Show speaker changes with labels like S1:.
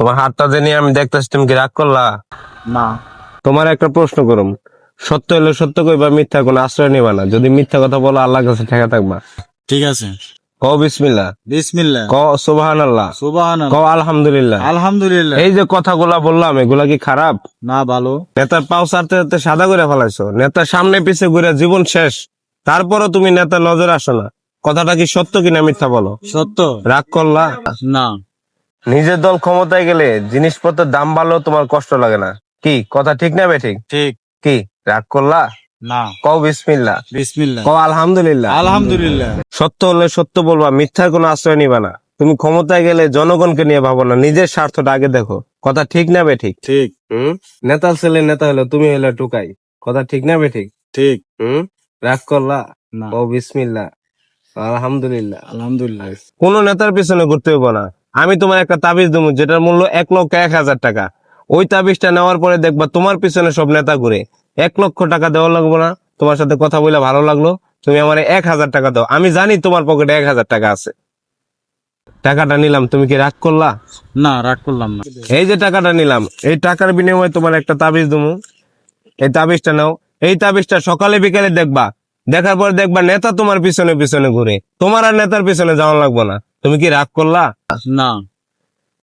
S1: তোমার হাতটা যে নিয়ে আমি দেখতেছি, তুমি কি রাগ করলা?
S2: না।
S1: তোমার একটা প্রশ্ন করুম, সত্য হলে সত্য কইবা, মিথ্যা কোনো আশ্রয় নিবা না। যদি মিথ্যা কথা বলো আল্লাহর কাছে ঠেকা থাকবা।
S2: ঠিক আছে।
S1: কও বিসমিল্লাহ,
S2: বিসমিল্লাহ।
S1: কও সুবহানাল্লাহ,
S2: সুবহানাল্লাহ।
S1: কও আলহামদুলিল্লাহ।
S2: আলহামদুলিল্লাহ।
S1: এই যে কথাগুলা বললাম এগুলা কি খারাপ?
S2: না, ভালো।
S1: নেতার পাও চারতে চারতে সাদা করে ফেলাইছো, নেতার সামনে পিছে ঘুরে জীবন শেষ, তারপরও তুমি নেতার নজরে আসো না। কথাটা কি সত্য কিনা মিথ্যা বলো?
S2: সত্য।
S1: রাগ করলা?
S2: না।
S1: নিজের দল ক্ষমতায় গেলে জিনিসপত্রের দাম বাড়লেও তোমার কষ্ট লাগে না, কি কথা ঠিক না বেঠিক?
S2: ঠিক।
S1: কি রাগ করলা?
S2: না।
S1: কও বিসমিল্লাহ,
S2: বিসমিল্লাহ।
S1: কও আলহামদুলিল্লাহ।
S2: আলহামদুলিল্লাহ।
S1: সত্য হলে সত্য বলবা, মিথ্যার কোনো আশ্রয় নিবা না। তুমি ক্ষমতায় গেলে জনগণকে নিয়ে ভাবো না, নিজের স্বার্থটা আগে দেখো। কথা ঠিক না বেঠিক?
S2: ঠিক।
S1: নেতার ছেলে নেতা হলো, তুমি হলে টুকাই। কথা ঠিক না বেঠিক?
S2: ঠিক।
S1: রাগ করলা?
S2: না।
S1: ও বিসমিল্লাহ, আলহামদুলিল্লাহ।
S2: আলহামদুলিল্লাহ।
S1: কোন নেতার পিছনে ঘুরতে হইব না। আমি তোমার একটা তাবিজ দেবো যেটার মূল্য 1,01,000 টাকা। ওই তাবিজটা নেওয়ার পরে দেখবা তোমার পিছনে সব নেতা ঘুরে। 1,00,000 টাকা দেওয়া লাগবো না। তোমার সাথে কথা বলে ভালো লাগলো, তুমি আমার 1,000 টাকা দাও। আমি জানি তোমার পকেটে 1,000 টাকা আছে। টাকাটা নিলাম, তুমি কি রাগ করলা?
S2: না, রাগ করলাম না।
S1: এই যে টাকাটা নিলাম, এই টাকার বিনিময়ে তোমার একটা তাবিজ দেবো। এই তাবিজটা নাও। এই তাবিজটা সকালে বিকালে দেখবা, দেখার পর দেখবা নেতা তোমার পিছনে পিছনে ঘুরে। তোমার আর নেতার পিছনে যাওয়া লাগবো না। তুমি কি রাগ করলা?
S2: না।